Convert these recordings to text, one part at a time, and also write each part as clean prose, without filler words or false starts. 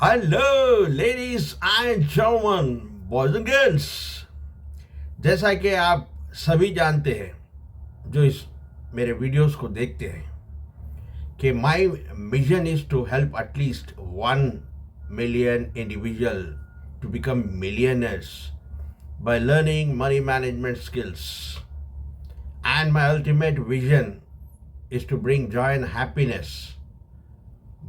Hello ladies and gentleman, boys and girls. जैसा कि आप सभी जानते हैं जो इस मेरे वीडियोस को देखते हैं कि my mission is to help at least 1 million individual to become millionaires by learning money management skills. And my ultimate vision is to bring joy and happiness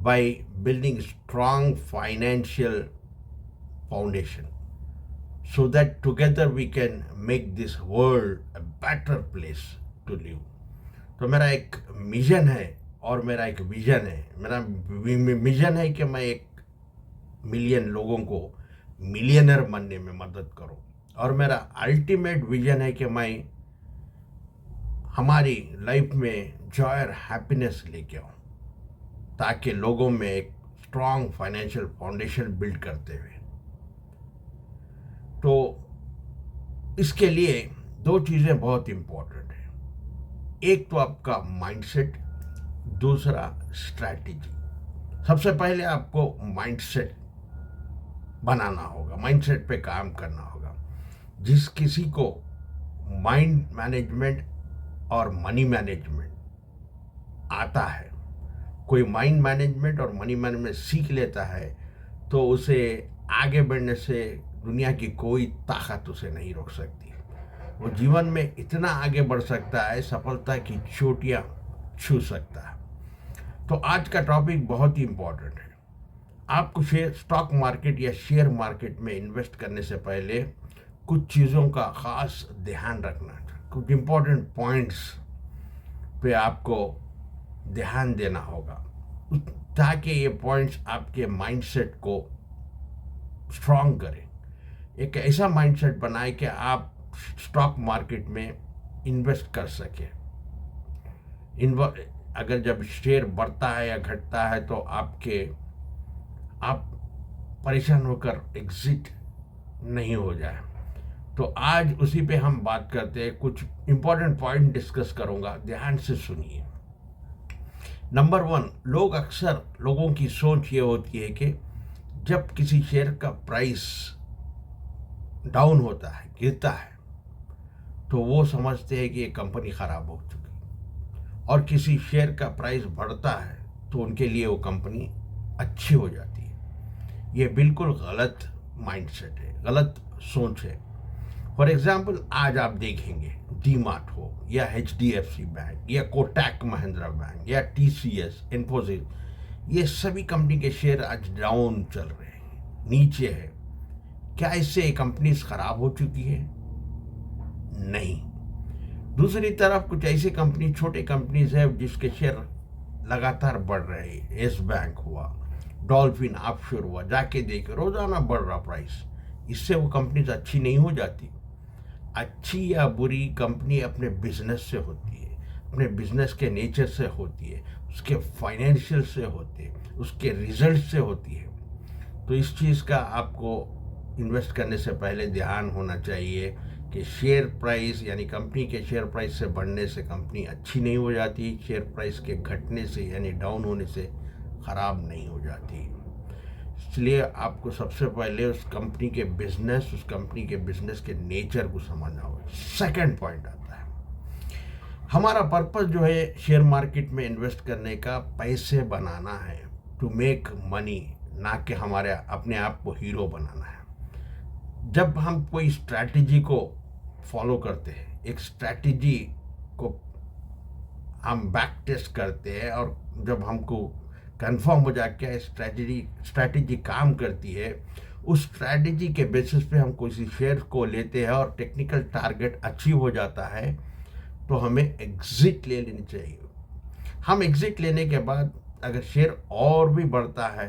by building strong financial foundation so that together we can make this world a better place to live. तो मेरा एक mission है और मेरा एक vision है। मेरा mission है कि मैं 1 मिलियन लोगों को मिलियनर बनने में मदद करूं, और मेरा अल्टीमेट विजन है कि मैं हमारी लाइफ में जॉय और हैप्पीनेस लेके आऊं, ताकि लोगों में एक स्ट्रॉन्ग फाइनेंशियल फाउंडेशन बिल्ड करते हुए। तो इसके लिए 2 चीज़ें बहुत इम्पोर्टेंट है। एक तो आपका माइंडसेट, दूसरा स्ट्रैटेजी। सबसे पहले आपको माइंडसेट बनाना होगा, माइंडसेट पे काम करना होगा। जिस किसी को माइंड मैनेजमेंट और मनी मैनेजमेंट आता है, कोई माइंड मैनेजमेंट और मनी मैनेजमेंट सीख लेता है, तो उसे आगे बढ़ने से दुनिया की कोई ताकत उसे नहीं रोक सकती। वो जीवन में इतना आगे बढ़ सकता है, सफलता की चोटियां छू सकता है। तो आज का टॉपिक बहुत ही इम्पोर्टेंट है। आपको स्टॉक मार्केट या शेयर मार्केट में इन्वेस्ट करने से पहले कुछ चीज़ों का ख़ास ध्यान रखना, कुछ इम्पोर्टेंट पॉइंट्स पे आपको ध्यान देना होगा, ताकि ये पॉइंट्स आपके माइंडसेट को स्ट्रॉन्ग करें। एक ऐसा माइंडसेट बनाए कि आप स्टॉक मार्केट में इन्वेस्ट कर सकें। अगर जब शेयर बढ़ता है या घटता है तो आप परेशान होकर एग्जिट नहीं हो जाए। तो आज उसी पे हम बात करते हैं। कुछ इंपॉर्टेंट पॉइंट डिस्कस करूंगा, ध्यान से सुनिए। नंबर 1, लोगों की सोच ये होती है कि जब किसी शेयर का प्राइस डाउन होता है, गिरता है, तो वो समझते हैं कि ये कंपनी खराब हो चुकी, और किसी शेयर का प्राइस बढ़ता है तो उनके लिए वो कंपनी अच्छी हो जाती है। ये बिल्कुल गलत माइंडसेट है, गलत सोच है। फॉर एग्जाम्पल, आज आप देखेंगे डीमार्ट हो या HDFC बैंक या कोटक महिंद्रा बैंक या TCS, इन्फोसिस, ये सभी कंपनी के शेयर आज डाउन चल रहे हैं, नीचे है। क्या इससे कंपनीज खराब हो चुकी है? नहीं। दूसरी तरफ कुछ ऐसी कंपनी, छोटे कंपनीज है जिसके शेयर लगातार बढ़ रहे हैं। येस बैंक हुआ, डॉल्फिन ऑफशोर हुआ, जाके देखे रोजाना बढ़ रहा प्राइस। इससे वो कंपनीज अच्छी नहीं हो जाती। अच्छी या बुरी कंपनी अपने बिजनेस से होती है, अपने बिजनेस के नेचर से होती है, उसके फाइनेंशियल से होते हैं, उसके रिजल्ट से होती है। तो इस चीज़ का आपको इन्वेस्ट करने से पहले ध्यान होना चाहिए कि शेयर प्राइस यानी कंपनी के शेयर प्राइस से बढ़ने से कंपनी अच्छी नहीं हो जाती, शेयर प्राइस के घटने से यानी डाउन होने से ख़राब नहीं हो जाती। इसलिए आपको सबसे पहले उस कंपनी के बिजनेस के नेचर को समझना होगा। सेकंड पॉइंट आता है, हमारा पर्पस जो है शेयर मार्केट में इन्वेस्ट करने का, पैसे बनाना है, टू मेक मनी, ना कि हमारे अपने आप को हीरो बनाना है। जब हम कोई स्ट्रैटेजी को फॉलो करते हैं, एक स्ट्रैटेजी को हम बैक टेस्ट करते हैं, और जब हमको कंफर्म हो जाए क्या स्ट्रैटेजी काम करती है, उस स्ट्रैटेजी के बेसिस पे हम किसी शेयर को लेते हैं और टेक्निकल टारगेट अचीव हो जाता है, तो हमें एग्जिट ले लेनी चाहिए। हम एग्जिट लेने के बाद अगर शेयर और भी बढ़ता है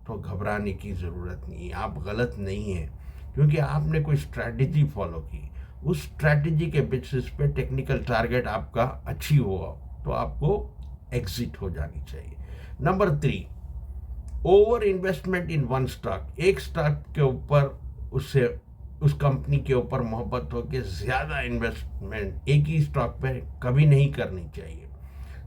तो घबराने की ज़रूरत नहीं है, आप गलत नहीं हैं, क्योंकि आपने कोई स्ट्रैटेजी फॉलो की। उस स्ट्रैटेजी के बेसिस पे टेक्निकल टारगेट आपका अचीव हुआ तो आपको एग्जिट हो जानी चाहिए। Number 3, over investment in one stock. एक स्टॉक के ऊपर उस कंपनी के ऊपर मोहब्बत हो के ज़्यादा इन्वेस्टमेंट एक ही स्टॉक पे कभी नहीं करनी चाहिए।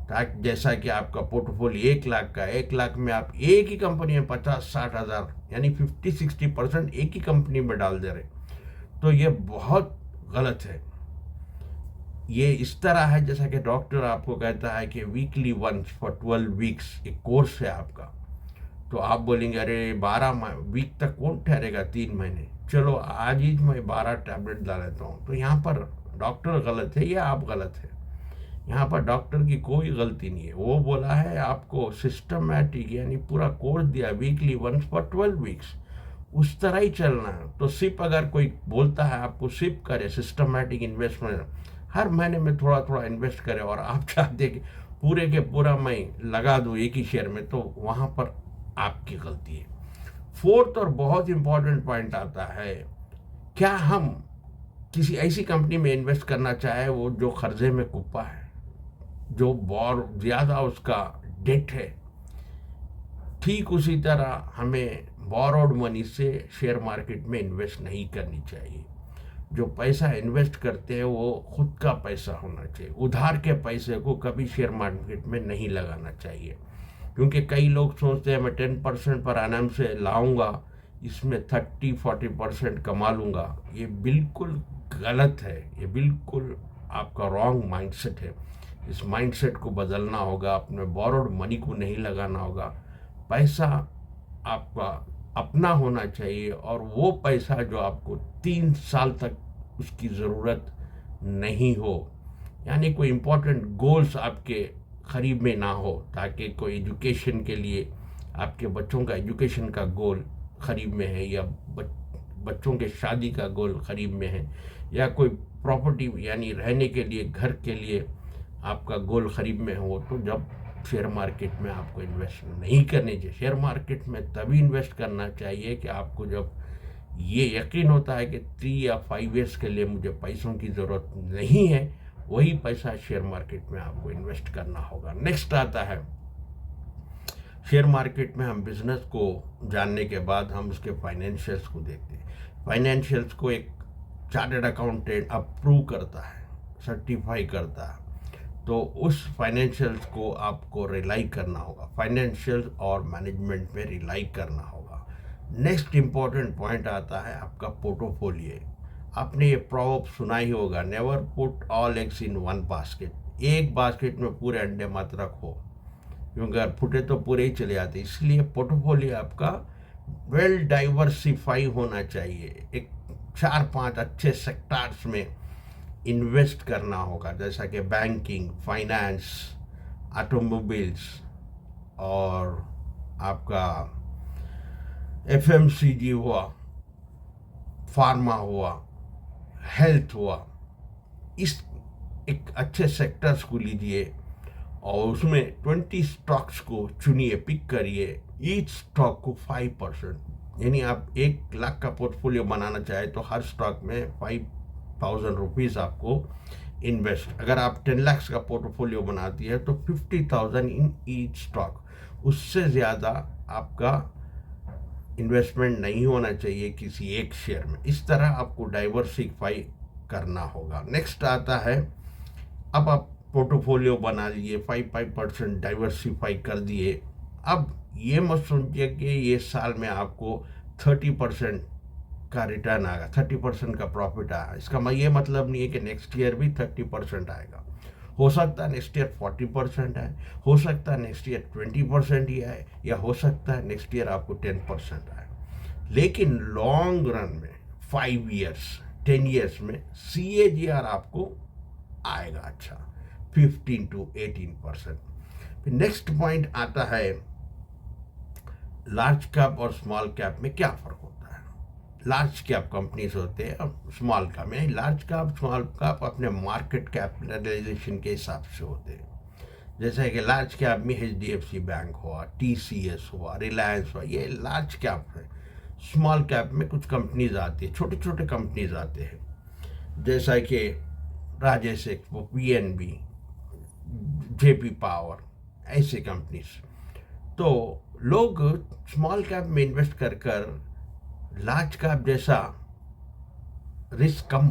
ताकि जैसा कि आपका पोर्टफोलियो 1 लाख का है, 1 लाख में आप एक ही कंपनी में 50-60 हज़ार यानी 50-60% एक ही कंपनी में डाल दे रहे, तो ये बहुत गलत है। ये इस तरह है जैसा कि डॉक्टर आपको कहता है कि वीकली वंस फॉर 12 वीक्स एक कोर्स है आपका, तो आप बोलेंगे अरे 12 वीक तक कौन ठहरेगा, 3 महीने, चलो आज ही मैं 12 टैबलेट डाल लेता हूँ। तो यहाँ पर डॉक्टर गलत है या आप गलत है? यहाँ पर डॉक्टर की कोई गलती नहीं है। वो बोला है आपको सिस्टमैटिक यानी पूरा कोर्स दिया, वीकली वंस फॉर 12 वीक्स, उस तरह ही चलना है। तो सिर्फ अगर कोई बोलता है आपको सिर्फ करे सिस्टमैटिक इन्वेस्टमेंट, हर महीने में थोड़ा थोड़ा इन्वेस्ट करे, और आप चाहते कि पूरे के पूरा मैं लगा दूँ एक ही शेयर में, तो वहाँ पर आपकी गलती है। फोर्थ और बहुत इंपॉर्टेंट पॉइंट आता है, क्या हम किसी ऐसी कंपनी में इन्वेस्ट करना चाहे वो जो कर्जे में कुप्पा है, जो बहुत ज़्यादा उसका डेट है। ठीक उसी तरह हमें बोरोड मनी से शेयर मार्केट में इन्वेस्ट नहीं करनी चाहिए। जो पैसा इन्वेस्ट करते हैं वो खुद का पैसा होना चाहिए। उधार के पैसे को कभी शेयर मार्केट में नहीं लगाना चाहिए, क्योंकि कई लोग सोचते हैं मैं 10% पर एनम से लाऊंगा, इसमें 30-40% कमा लूँगा। ये बिल्कुल गलत है, ये बिल्कुल आपका रॉन्ग माइंडसेट है। इस माइंडसेट को बदलना होगा, अपने बोरोड मनी को नहीं लगाना होगा। पैसा आपका अपना होना चाहिए, और वो पैसा जो आपको 3 साल तक उसकी ज़रूरत नहीं हो, यानी कोई इम्पोर्टेंट गोल्स आपके करीब में ना हो, ताकि कोई एजुकेशन के लिए आपके बच्चों का एजुकेशन का गोल करीब में है, या बच्चों के शादी का गोल करीब में है, या कोई प्रॉपर्टी यानी रहने के लिए घर के लिए आपका गोल करीब में हो, तो जब शेयर मार्केट में आपको इन्वेस्ट नहीं करनी चाहिए। शेयर मार्केट में तभी इन्वेस्ट करना चाहिए कि आपको जब ये यकीन होता है कि 3 या 5 ईयर्स के लिए मुझे पैसों की ज़रूरत नहीं है, वही पैसा शेयर मार्केट में आपको इन्वेस्ट करना होगा। नेक्स्ट आता है, शेयर मार्केट में हम बिजनेस को जानने के बाद हम उसके फाइनेंशियल्स को देखते हैं। फाइनेंशियल्स को एक चार्टर्ड अकाउंटेंट अप्रूव करता है, सर्टिफाई करता है, तो उस फाइनेंशियल्स को आपको रिलाई करना होगा, फाइनेंशियल और मैनेजमेंट में रिलाई करना होगा। नेक्स्ट इम्पॉर्टेंट पॉइंट आता है आपका पोर्टफोलियो। आपने ये प्रॉवर्ब सुना ही होगा, never put all eggs in one basket. एक बास्केट में पूरे अंडे मत रखो, क्योंकि अगर फुटे तो पूरे ही चले जाते। इसलिए पोर्टफोलियो आपका वेल डाइवर्सिफाई होना चाहिए। एक 4-5 अच्छे सेक्टर्स में इन्वेस्ट करना होगा, जैसा कि बैंकिंग, फाइनेंस, ऑटोमोबाइल्स, और आपका एफएमसीजी हुआ, फार्मा हुआ, हेल्थ हुआ। इस एक अच्छे सेक्टर्स को लीजिए और उसमें 20 स्टॉक्स को चुनिए, पिक करिए, ईच स्टॉक को 5%, यानी आप 1 लाख का पोर्टफोलियो बनाना चाहे तो हर स्टॉक में 5,000 रुपीज़ आपको इन्वेस्ट। अगर आप 10 लाख का पोर्टफोलियो बनाती है तो 50,000 इन ईच स्टॉक, उससे ज़्यादा आपका इन्वेस्टमेंट नहीं होना चाहिए किसी एक शेयर में। इस तरह आपको डाइवर्सिफाई करना होगा। नेक्स्ट आता है, अब आप पोर्टफोलियो बना लीजिए, 5% डाइवर्सिफाई कर दिए। अब ये मत सोचिए कि ये साल में आपको 30% का रिटर्न आएगा, 30% का प्रॉफिट आएगा। इसका ये मतलब नहीं है कि नेक्स्ट ईयर भी 30% आएगा। हो सकता है नेक्स्ट ईयर 40% आए, हो सकता है नेक्स्ट ईयर 20% ही आए, या हो सकता है नेक्स्ट ईयर आपको 10% आए। लेकिन लॉन्ग रन में 5 ईयर्स 10 ईयर्स में CAGR आपको आएगा अच्छा 15 to 18%। नेक्स्ट पॉइंट आता है, लार्ज कैप और स्मॉल कैप में क्या फ़र्क होता है। लार्ज कैप कंपनीज होते हैं और स्मॉल कैप में, लार्ज कैप स्मॉल कैप अपने मार्केट कैपिटलाइजेशन के हिसाब से होते हैं। जैसे कि लार्ज कैप में HDFC बैंक हुआ, TCS हुआ, रिलायंस हुआ, ये लार्ज कैप है। स्मॉल कैप में कुछ कंपनीज आती है, छोटे छोटे कंपनीज आते हैं, जैसा कि Rajesh expo, PNB, JP power, ऐसे कंपनीज। तो लोग स्मॉल कैप में इन्वेस्ट कर कर लार्ज कैप जैसा रिस्क कम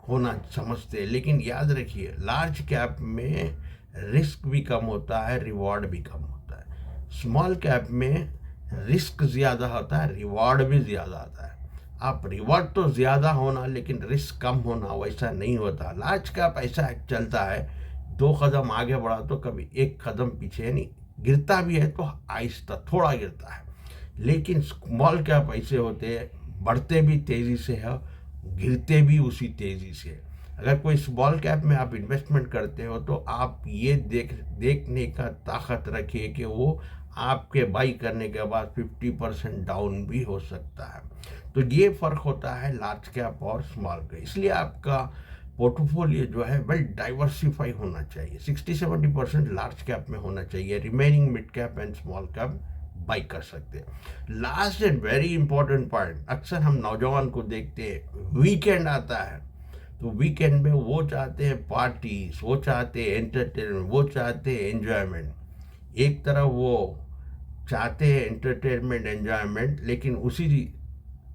होना समझते हैं, लेकिन याद रखिए लार्ज कैप में रिस्क भी कम होता है, रिवॉर्ड भी कम होता है। स्मॉल कैप में रिस्क ज़्यादा होता है, रिवॉर्ड भी ज़्यादा आता है। आप रिवॉर्ड तो ज़्यादा होना लेकिन रिस्क कम होना, वैसा नहीं होता। लार्ज कैप ऐसा चलता है, 2 कदम आगे बढ़ा तो कभी 1 कदम पीछे नहीं, गिरता भी है तो आहिस्ता थोड़ा गिरता है। लेकिन स्मॉल कैप ऐसे होते हैं, बढ़ते भी तेज़ी से है, गिरते भी उसी तेज़ी से। अगर कोई स्मॉल कैप में आप इन्वेस्टमेंट करते हो तो आप ये देखने का ताकत रखिए कि वो आपके बाई करने के बाद 50% डाउन भी हो सकता है। तो ये फ़र्क होता है लार्ज कैप और स्मॉल का। इसलिए आपका पोर्टफोलियो जो है वेल डाइवर्सिफाई होना चाहिए। 60-70% लार्ज कैप में होना चाहिए, remaining mid cap and small cap by कर सकते हैं। Last and very important point, अक्सर हम नौजवान को देखते हैं, वीकेंड आता है तो वीकेंड में वो चाहते हैं पार्टीज, वो चाहते हैं एंटरटेनमेंट, वो चाहते हैं एंजॉयमेंट। एक तरफ वो चाहते हैं एंटरटेनमेंट एंजॉयमेंट, लेकिन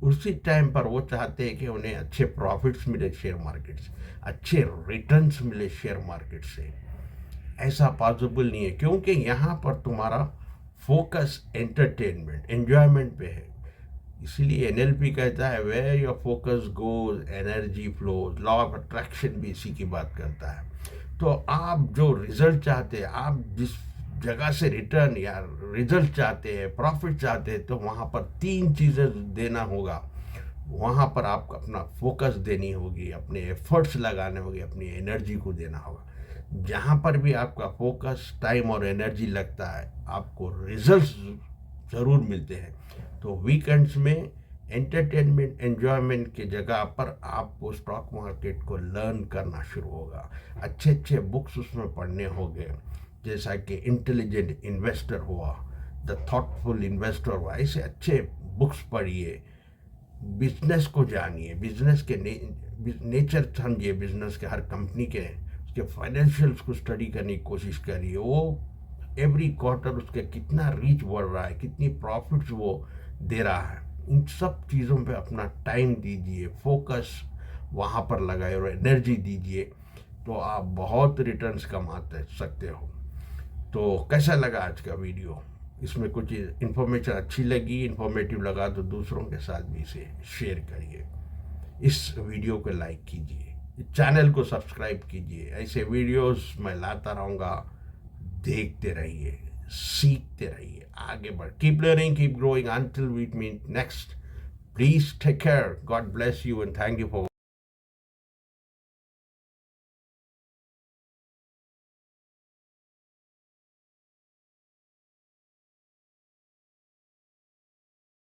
उसी टाइम पर वो चाहते हैं कि उन्हें अच्छे प्रॉफिट्स मिले शेयर मार्केट से, अच्छे रिटर्न्स मिले शेयर मार्केट से। ऐसा पॉसिबल नहीं है, क्योंकि यहाँ पर तुम्हारा फोकस एंटरटेनमेंट एंजॉयमेंट पे है। इसीलिए एनएलपी कहता है where your focus goes energy flows. Law of attraction भी इसी की बात करता है। तो आप जो रिजल्ट चाहते हैं, आप जिस जगह से रिटर्न या रिजल्ट चाहते हैं, प्रॉफिट चाहते हैं, तो वहाँ पर 3 चीज़ें देना होगा। वहाँ पर आपको अपना फोकस देनी होगी, अपने एफर्ट्स लगाने होंगे, अपनी एनर्जी को देना होगा। जहाँ पर भी आपका फोकस टाइम और एनर्जी लगता है, आपको रिजल्ट्स ज़रूर मिलते हैं। तो वीकेंड्स में एंटरटेनमेंट एंजॉयमेंट की जगह पर आपको स्टॉक मार्केट को लर्न करना शुरू होगा। अच्छे अच्छे बुक्स उसमें पढ़ने होंगे, जैसा कि इंटेलिजेंट इन्वेस्टर हुआ, द थॉटफुल इन्वेस्टर हुआ। ऐसे अच्छे बुक्स पढ़िए, बिजनेस को जानिए, बिजनेस के नेचर समझिए, बिजनेस के हर कंपनी के उसके फाइनेंशियल्स को स्टडी करने की कोशिश करिए। वो एवरी क्वार्टर उसके कितना रीच बढ़ रहा है, कितनी प्रॉफिट्स वो दे रहा है, इन सब चीज़ों पे अपना टाइम दीजिए, फोकस वहाँ पर लगाए और एनर्जी दीजिए, तो आप बहुत रिटर्न्स कमा सकते हो। तो कैसा लगा आज का वीडियो? इसमें कुछ इन्फॉर्मेशन अच्छी लगी, इन्फॉर्मेटिव लगा तो दूसरों के साथ भी इसे शेयर करिए। इस वीडियो को लाइक कीजिए, चैनल को सब्सक्राइब कीजिए। ऐसे वीडियोस मैं लाता रहूँगा, देखते रहिए, सीखते रहिए, आगे बढ़। Keep learning, keep growing, until we meet next. Please take care, God bless you and thank you for